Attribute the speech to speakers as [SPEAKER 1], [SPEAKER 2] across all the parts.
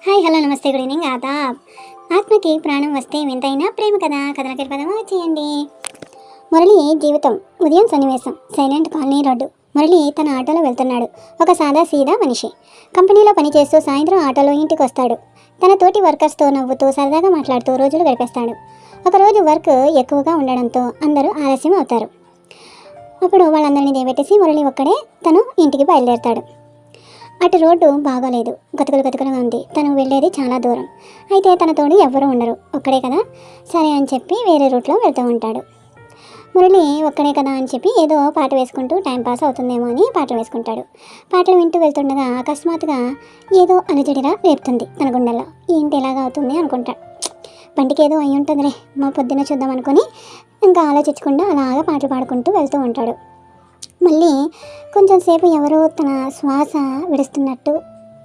[SPEAKER 1] Hi hello నమస్తే good evening Aadab. ఆత్మకి ప్రాణం వస్తే వింతైనా ప్రేమ కదా కథలకి పదమా చేయండి. మురళి జీవితం ఉదయం సన్నివేశం. Silent colony road. మురళి తన ఆటోలో వెళ్తున్నాడు. ఒక సాదా సీదా మనిషి. కంపెనీలో పనిచేస్తూ సాయంత్రం ఆటోలో ఇంటికి వస్తాడు. తన తోటి వర్కర్స్తో నవ్వుతూ సరదాగా మాట్లాడుతూ రోజులు గడిపేస్తాడు. ఒకరోజు వర్క్ ఎక్కువగా ఉండడంతో అందరూ ఆలస్యం అవుతారు. అప్పుడు వాళ్ళందరినీ దేవెట్టేసి మురళి ఒక్కడే తను ఇంటికి బయలుదేరతాడు. అటు రోడ్డు బాగోలేదు, గతుకులుగా ఉంది. తను వెళ్ళేది చాలా దూరం. అయితే తన తోడు ఎవ్వరూ ఉండరు, ఒక్కడే కదా సరే అని చెప్పి వేరే రూట్లో వెళ్తూ ఉంటాడు. మురళి ఒక్కడే కదా అని చెప్పి ఏదో పాట వేసుకుంటూ టైంపాస్ అవుతుందేమో అని పాటలు వేసుకుంటాడు. పాటలు వింటూ వెళ్తుండగా అకస్మాత్తుగా ఏదో అలజడిగా రేపుతుంది తన గుండెల్లో. ఏంటి ఎలాగా అవుతుంది అనుకుంటాడు. బండికి ఏదో అయి ఉంటుందిలే, మా పొద్దున్న చూద్దాం అనుకుని ఇంకా ఆలోచించకుండా అలాగా పాటలు పాడుకుంటూ వెళ్తూ ఉంటాడు. మళ్ళీ కొంచెం సేపు ఎవరో తన శ్వాస విడుస్తున్నట్టు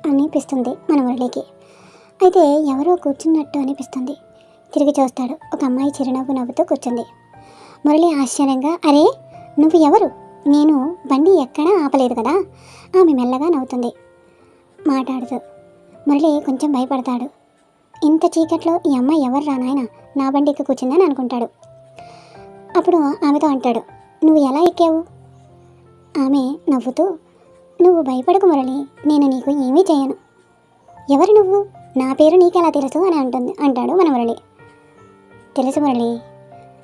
[SPEAKER 1] అనిపిస్తుంది మన మురళికి. అయితే ఎవరో కూర్చున్నట్టు అనిపిస్తుంది. తిరిగి చూస్తాడు. ఒక అమ్మాయి చిరునవ్వు నవ్వుతూ కూర్చుంది. మురళి ఆశ్చర్యంగా, అరే నువ్వు ఎవరు? నేను బండి ఎక్కడా ఆపలేదు కదా. ఆమె మెల్లగా నవ్వుతుంది మాట్లాడుతూ. మురళి కొంచెం భయపడతాడు. ఇంత చీకట్లో ఈ అమ్మాయి ఎవరు రా నాయన, నా బండి ఎక్కి కూర్చుందని అనుకుంటాడు. అప్పుడు ఆమెతో అంటాడు, నువ్వు ఎలా ఎక్కావు? ఆమె నవ్వుతూ, నువ్వు భయపడకు మురళి, నేను నీకు ఏమీ చేయను. ఎవరు నువ్వు? నా పేరు నీకెలా తెలుసు అని అంటాడు మన మురళి. తెలుసు మురళి,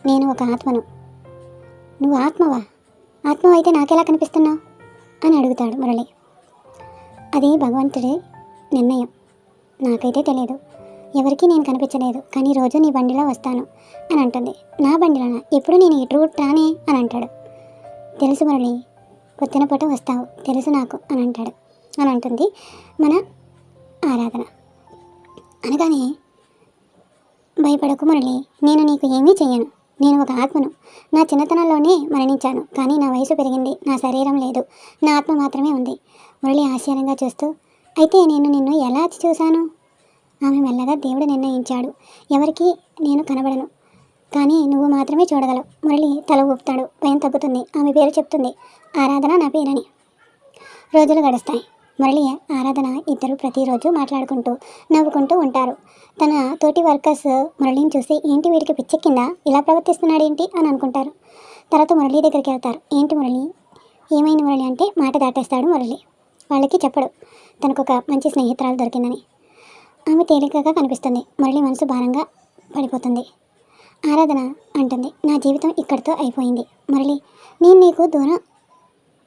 [SPEAKER 1] నేను ఒక ఆత్మను. నువ్వు ఆత్మవా? ఆత్మ అయితే నాకెలా కనిపిస్తున్నావు అని అడుగుతాడు మురళి. అది భగవంతుడి నిర్ణయం, నాకైతే తెలియదు. ఎవరికీ నేను కనిపించలేదు, కానీ రోజు నీ బండిలో వస్తాను అని అంటుంది. నా బండిలోనా? ఎప్పుడు నేను ఇటు రూట్ రానే అని అంటాడు. తెలుసు మురళి, పొద్దున పూట వస్తావు, తెలుసు నాకు అని అంటుంది మన ఆరాధన. అనగానే, భయపడకు మురళి, నేను నీకు ఏమీ చెయ్యను. నేను ఒక ఆత్మను. నా చిన్నతనంలోనే మరణించాను, కానీ నా వయసు పెరిగింది, నా శరీరం లేదు, నా ఆత్మ మాత్రమే ఉంది. మురళి ఆశ్చర్యంగా చూస్తూ, అయితే నేను నిన్ను ఎలా చూశాను? ఆమె మెల్లగా, దేవుడు నిర్ణయించాడు, ఎవరికి నేను కనబడను, కానీ నువ్వు మాత్రమే చూడగలవు. మురళి తల ఊపుతాడు. భయం తగ్గుతుంది. ఆమె పేరు చెప్తుంది, ఆరాధన నా పేరని. రోజులు గడుస్తాయి. మురళి ఆరాధన ఇద్దరు ప్రతిరోజు మాట్లాడుకుంటూ నవ్వుకుంటూ ఉంటారు. తన తోటి వర్కర్స్ మురళిని చూసి, ఏంటి వీడికి పిచ్చెక్కిందా, ఇలా ప్రవర్తిస్తున్నాడు ఏంటి అని అనుకుంటారు. తర్వాత మురళి దగ్గరికి వెళ్తారు. ఏంటి మురళి, ఏమైంది మురళి అంటే మాట దాటేస్తాడు మురళి. వాళ్ళకి చెప్పడు తనకు ఒక మంచి స్నేహితురాలు దొరికిందని. ఆమె తేలికగా కనిపిస్తుంది. మురళి మనసు భారంగా పడిపోతుంది. ఆరాధన అంటుంది, నా జీవితం ఇక్కడితో అయిపోయింది మురళి, నేను నీకు దూరం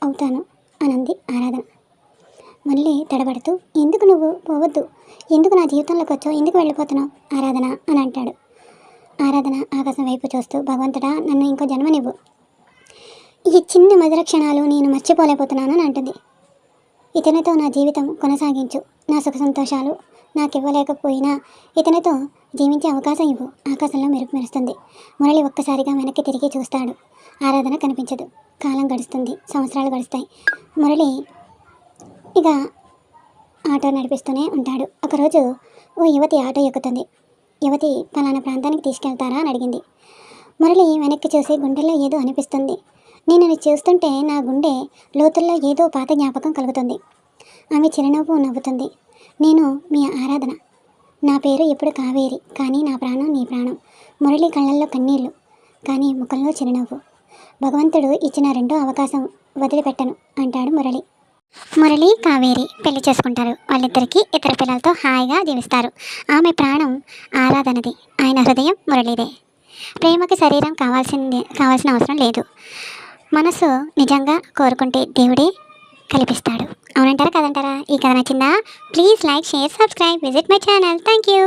[SPEAKER 1] అవుతాను అనంది ఆరాధన. మళ్ళీ తడబడుతూ, ఎందుకు నువ్వు పోవద్దు, ఎందుకు నా జీవితంలోకి వచ్చావు, ఎందుకు వెళ్ళిపోతున్నావు ఆరాధన అని అంటాడు. ఆరాధన ఆకాశం వైపు చూస్తూ, భగవంతుడా నన్ను ఇంకో జన్మనివ్వు, ఈ చిన్న మధుర క్షణాలు నేను మర్చిపోలేకపోతున్నాను అని అంటుంది. ఇతనితో నా జీవితం కొనసాగించు, నా సుఖ సంతోషాలు నాకు ఇవ్వలేకపోయినా ఇతనితో జీవించే అవకాశం ఇవ్వు. ఆకాశంలో మెరుపు మెరుస్తుంది. మురళి ఒక్కసారిగా వెనక్కి తిరిగి చూస్తాడు. ఆరాధన కనిపించదు. కాలం గడుస్తుంది, సంవత్సరాలు గడుస్తాయి. మురళి ఇక ఆటో నడిపిస్తూనే ఉంటాడు. ఒకరోజు ఓ యువతి ఆటో ఎక్కుతుంది. యువతి పలానా ప్రాంతానికి తీసుకెళ్తారా అని అడిగింది. మురళి వెనక్కి చూసి, గుండెల్లో ఏదో అనిపిస్తుంది. నేను చూస్తుంటే నా గుండె లోతుల్లో ఏదో పాత జ్ఞాపకం కలుగుతుంది. ఆమె చిరునవ్వు నవ్వుతుంది. నేను మీ ఆరాధన, నా పేరు ఎప్పుడు కావేరి, కానీ నా ప్రాణం నీ ప్రాణం. మురళి కళ్ళల్లో కన్నీళ్ళు, కానీ ముఖంలో చిరునవ్వు. భగవంతుడు ఇచ్చిన రెండో అవకాశం వదిలిపెట్టను అంటాడు మురళి. మురళి కావేరి పెళ్లి చేసుకుంటారు. వాళ్ళిద్దరికీ ఇతర పిల్లలతో హాయిగా జీవిస్తారు. ఆమె ప్రాణం ఆరాధనది, ఆయన హృదయం మురళిదే. ప్రేమకి శరీరం కావాల్సిన అవసరం లేదు. మనసు నిజంగా కోరుకుంటే దేవుడే కల్పిస్తాడు. అవునంటారా కదంటారా? ఈ కథ నచ్చిందా? Please like, share, subscribe, visit my channel. Thank you.